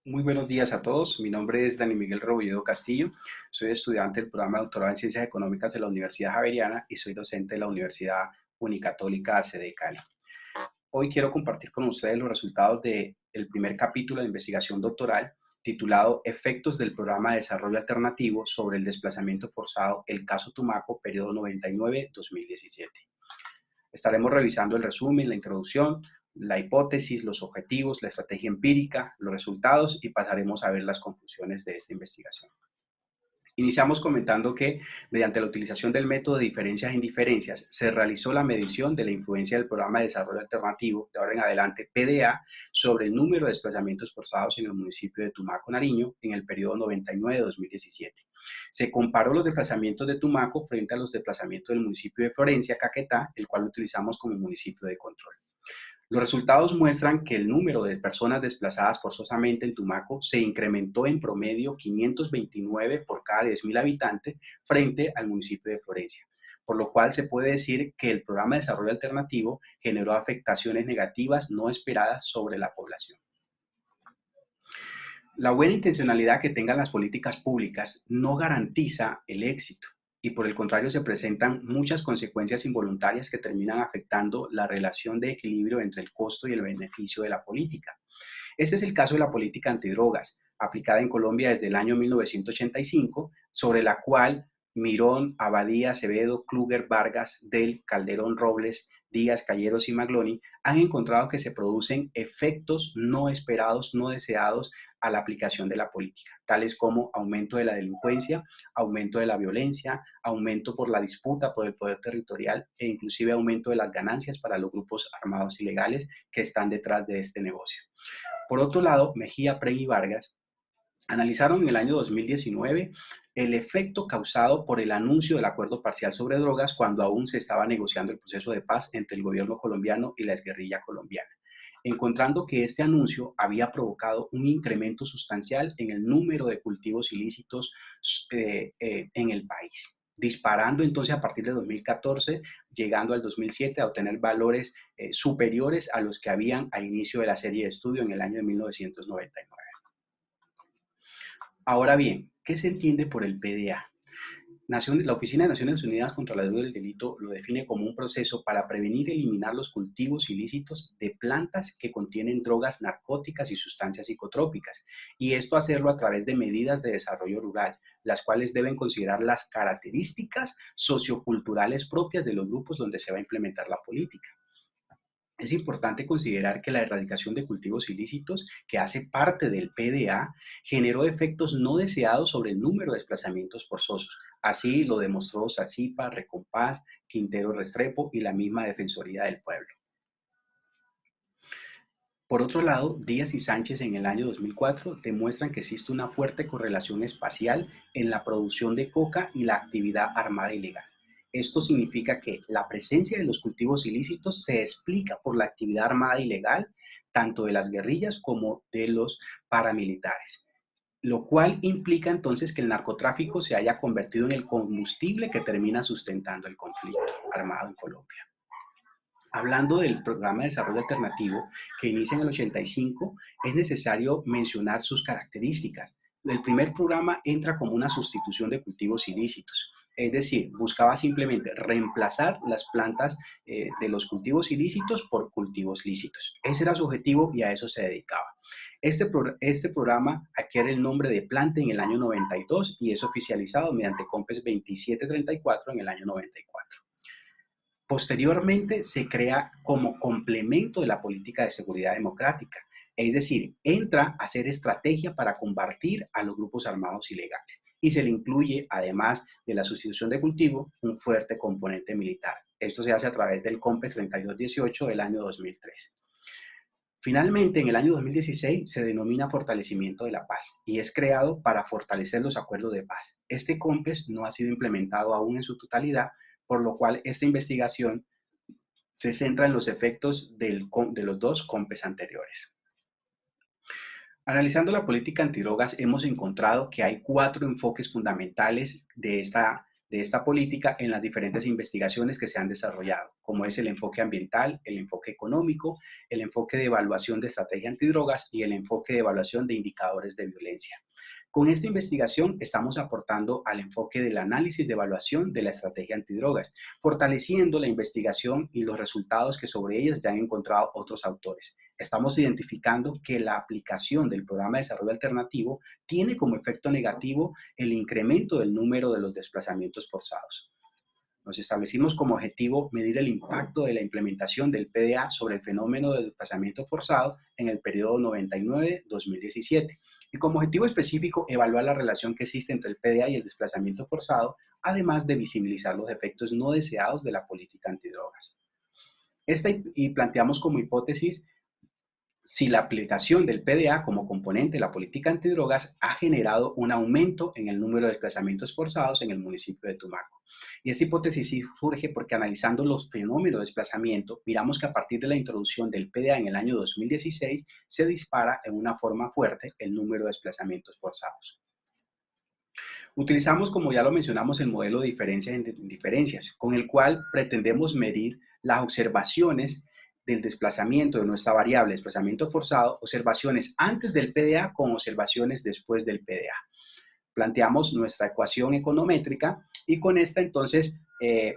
Muy buenos días a todos. Mi nombre es Dani Miguel Robledo Castillo. Soy estudiante del programa de doctorado en Ciencias Económicas de la Universidad Javeriana y soy docente de la Universidad Unicatólica sede de Cali. Hoy quiero compartir con ustedes los resultados del primer capítulo de investigación doctoral titulado Efectos del Programa de Desarrollo Alternativo sobre el desplazamiento forzado, el caso Tumaco, periodo 99-2017. Estaremos revisando el resumen, la introducción, la hipótesis, los objetivos, la estrategia empírica, los resultados y pasaremos a ver las conclusiones de esta investigación. Iniciamos comentando que, mediante la utilización del método de diferencias e indiferencias, se realizó la medición de la influencia del Programa de Desarrollo Alternativo, de ahora en adelante PDA, sobre el número de desplazamientos forzados en el municipio de Tumaco, Nariño, en el periodo 99-2017. Se comparó los desplazamientos de Tumaco frente a los desplazamientos del municipio de Florencia, Caquetá, el cual utilizamos como municipio de control. Los resultados muestran que el número de personas desplazadas forzosamente en Tumaco se incrementó en promedio 529 por cada 10.000 habitantes frente al municipio de Florencia, por lo cual se puede decir que el programa de desarrollo alternativo generó afectaciones negativas no esperadas sobre la población. La buena intencionalidad que tengan las políticas públicas no garantiza el éxito y por el contrario se presentan muchas consecuencias involuntarias que terminan afectando la relación de equilibrio entre el costo y el beneficio de la política. Este es el caso de la política antidrogas, aplicada en Colombia desde el año 1985, sobre la cual Mirón, Abadía, Acevedo, Kluger, Vargas, Del, Calderón, Robles, Díaz, Calleros y Magloni han encontrado que se producen efectos no esperados, no deseados a la aplicación de la política, tales como aumento de la delincuencia, aumento de la violencia, aumento por la disputa por el poder territorial e inclusive aumento de las ganancias para los grupos armados ilegales que están detrás de este negocio. Por otro lado, Mejía, Pren y Vargas analizaron en el año 2019 el efecto causado por el anuncio del acuerdo parcial sobre drogas cuando aún se estaba negociando el proceso de paz entre el gobierno colombiano y la exguerrilla colombiana, encontrando que este anuncio había provocado un incremento sustancial en el número de cultivos ilícitos en el país, disparando entonces a partir de 2014, llegando al 2007 a obtener valores superiores a los que habían al inicio de la serie de estudio en el año de 1999. Ahora bien, ¿qué se entiende por el PDA? La Oficina de Naciones Unidas contra la Droga y el Delito lo define como un proceso para prevenir y eliminar los cultivos ilícitos de plantas que contienen drogas narcóticas y sustancias psicotrópicas, y esto hacerlo a través de medidas de desarrollo rural, las cuales deben considerar las características socioculturales propias de los grupos donde se va a implementar la política. Es importante considerar que la erradicación de cultivos ilícitos, que hace parte del PDA, generó efectos no deseados sobre el número de desplazamientos forzosos. Así lo demostró Sacipa, Recompás, Quintero Restrepo y la misma Defensoría del Pueblo. Por otro lado, Díaz y Sánchez en el año 2004 demuestran que existe una fuerte correlación espacial en la producción de coca y la actividad armada ilegal. Esto significa que la presencia de los cultivos ilícitos se explica por la actividad armada ilegal, tanto de las guerrillas como de los paramilitares, lo cual implica entonces que el narcotráfico se haya convertido en el combustible que termina sustentando el conflicto armado en Colombia. Hablando del programa de desarrollo alternativo que inicia en el 85, es necesario mencionar sus características. El primer programa entra como una sustitución de cultivos ilícitos, es decir, buscaba simplemente reemplazar las plantas de los cultivos ilícitos por cultivos lícitos. Ese era su objetivo y a eso se dedicaba. Este programa adquiere el nombre de Plante en el año 92 y es oficializado mediante COMPES 2734 en el año 94. Posteriormente se crea como complemento de la política de seguridad democrática, es decir, entra a ser estrategia para combatir a los grupos armados ilegales y se le incluye, además de la sustitución de cultivo, un fuerte componente militar. Esto se hace a través del COMPES 3218 del año 2013. Finalmente, en el año 2016 se denomina Fortalecimiento de la Paz y es creado para fortalecer los acuerdos de paz. Este COMPES no ha sido implementado aún en su totalidad, por lo cual esta investigación se centra en los efectos de los dos COMPES anteriores. Analizando la política antidrogas, hemos encontrado que hay 4 enfoques fundamentales de esta de esta política en las diferentes investigaciones que se han desarrollado, como es el enfoque ambiental, el enfoque económico, el enfoque de evaluación de estrategia antidrogas y el enfoque de evaluación de indicadores de violencia. Con esta investigación estamos aportando al enfoque del análisis de evaluación de la estrategia antidrogas, fortaleciendo la investigación y los resultados que sobre ellas ya han encontrado otros autores. Estamos identificando que la aplicación del programa de desarrollo alternativo tiene como efecto negativo el incremento del número de los desplazamientos forzados. Nos establecimos como objetivo medir el impacto de la implementación del PDA sobre el fenómeno de desplazamiento forzado en el periodo 99-2017 y como objetivo específico evaluar la relación que existe entre el PDA y el desplazamiento forzado, además de visibilizar los efectos no deseados de la política antidrogas. Y planteamos como hipótesis si la aplicación del PDA como componente de la política antidrogas ha generado un aumento en el número de desplazamientos forzados en el municipio de Tumaco. Y esta hipótesis sí surge porque analizando los fenómenos de desplazamiento, miramos que a partir de la introducción del PDA en el año 2016 se dispara en una forma fuerte el número de desplazamientos forzados. Utilizamos, como ya lo mencionamos, el modelo de diferencias en diferencias, con el cual pretendemos medir las observaciones del desplazamiento de nuestra variable desplazamiento forzado, observaciones antes del PDA con observaciones después del PDA. Planteamos nuestra ecuación econométrica y con esta entonces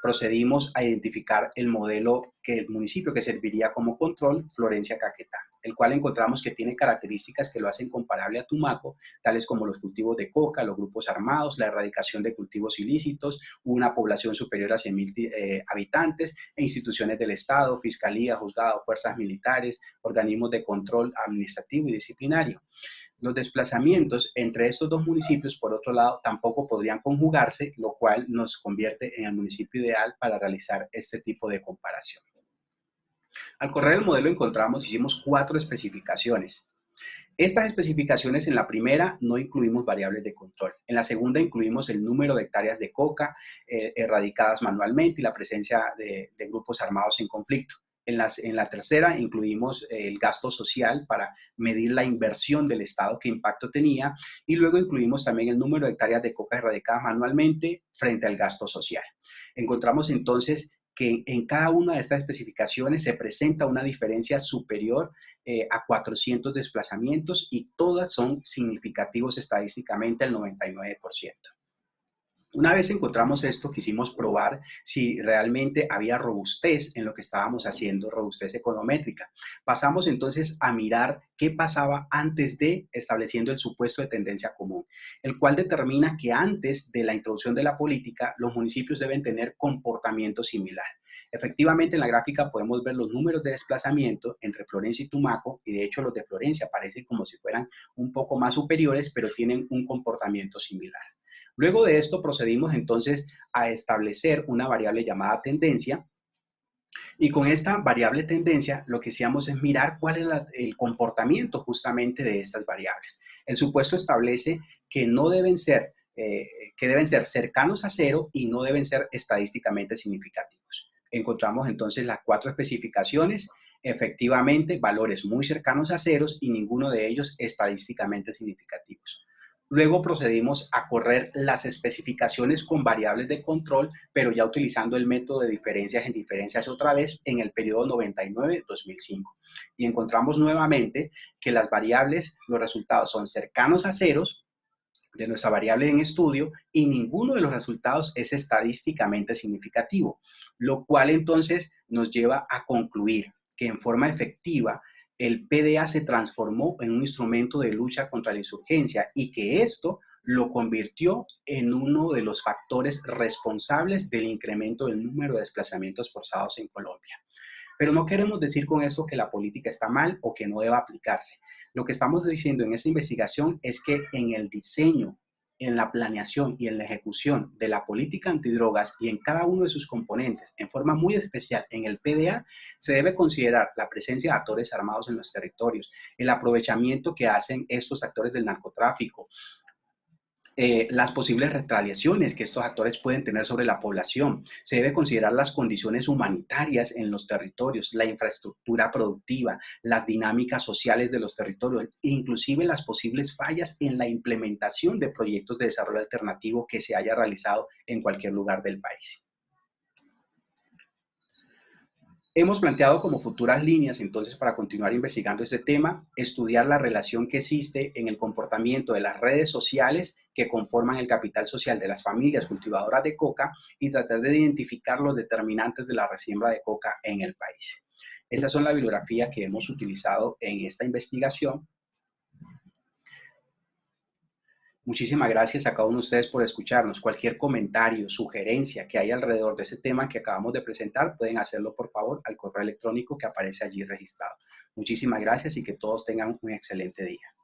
procedimos a identificar el modelo el municipio que serviría como control, Florencia-Caquetá, el cual encontramos que tiene características que lo hacen comparable a Tumaco, tales como los cultivos de coca, los grupos armados, la erradicación de cultivos ilícitos, una población superior a 100,000 habitantes e instituciones del Estado, fiscalía, juzgado, fuerzas militares, organismos de control administrativo y disciplinario. Los desplazamientos entre estos dos municipios, por otro lado, tampoco podrían conjugarse, lo cual nos convierte en el municipio ideal para realizar este tipo de comparación. Al correr el modelo hicimos 4 especificaciones. Estas especificaciones en la primera no incluimos variables de control. En la segunda incluimos el número de hectáreas de coca erradicadas manualmente y la presencia de grupos armados en conflicto. En la tercera incluimos el gasto social para medir la inversión del Estado, qué impacto tenía, y luego incluimos también el número de hectáreas de coca erradicadas manualmente frente al gasto social. Encontramos entonces que en cada una de estas especificaciones se presenta una diferencia superior a 400 desplazamientos y todas son significativos estadísticamente al 99%. Una vez encontramos esto, quisimos probar si realmente había robustez en lo que estábamos haciendo, robustez econométrica. Pasamos entonces a mirar qué pasaba antes de estableciendo el supuesto de tendencia común, el cual determina que antes de la introducción de la política, los municipios deben tener comportamiento similar. Efectivamente, en la gráfica podemos ver los números de desplazamiento entre Florencia y Tumaco, y de hecho los de Florencia parecen como si fueran un poco más superiores, pero tienen un comportamiento similar. Luego de esto procedimos entonces a establecer una variable llamada tendencia y con esta variable tendencia lo que hacíamos es mirar cuál es el comportamiento justamente de estas variables. El supuesto establece que no deben ser, que deben ser cercanos a cero y no deben ser estadísticamente significativos. Encontramos entonces las 4 especificaciones, efectivamente valores muy cercanos a ceros y ninguno de ellos estadísticamente significativos. Luego procedimos a correr las especificaciones con variables de control, pero ya utilizando el método de diferencias en diferencias otra vez en el periodo 99-2005. Y encontramos nuevamente que las variables, los resultados son cercanos a ceros de nuestra variable en estudio y ninguno de los resultados es estadísticamente significativo, lo cual entonces nos lleva a concluir que en forma efectiva el PDA se transformó en un instrumento de lucha contra la insurgencia y que esto lo convirtió en uno de los factores responsables del incremento del número de desplazamientos forzados en Colombia. Pero no queremos decir con eso que la política está mal o que no deba aplicarse. Lo que estamos diciendo en esta investigación es que en el diseño, en la planeación y en la ejecución de la política antidrogas y en cada uno de sus componentes, en forma muy especial en el PDA, se debe considerar la presencia de actores armados en los territorios, el aprovechamiento que hacen estos actores del narcotráfico, las posibles retaliaciones que estos actores pueden tener sobre la población. Se debe considerar las condiciones humanitarias en los territorios, la infraestructura productiva, las dinámicas sociales de los territorios, inclusive las posibles fallas en la implementación de proyectos de desarrollo alternativo que se haya realizado en cualquier lugar del país. Hemos planteado como futuras líneas, entonces, para continuar investigando este tema, estudiar la relación que existe en el comportamiento de las redes sociales que conforman el capital social de las familias cultivadoras de coca y tratar de identificar los determinantes de la resiembra de coca en el país. Estas son las bibliografías que hemos utilizado en esta investigación. Muchísimas gracias a cada uno de ustedes por escucharnos. Cualquier comentario, sugerencia que haya alrededor de ese tema que acabamos de presentar, pueden hacerlo por favor al correo electrónico que aparece allí registrado. Muchísimas gracias y que todos tengan un excelente día.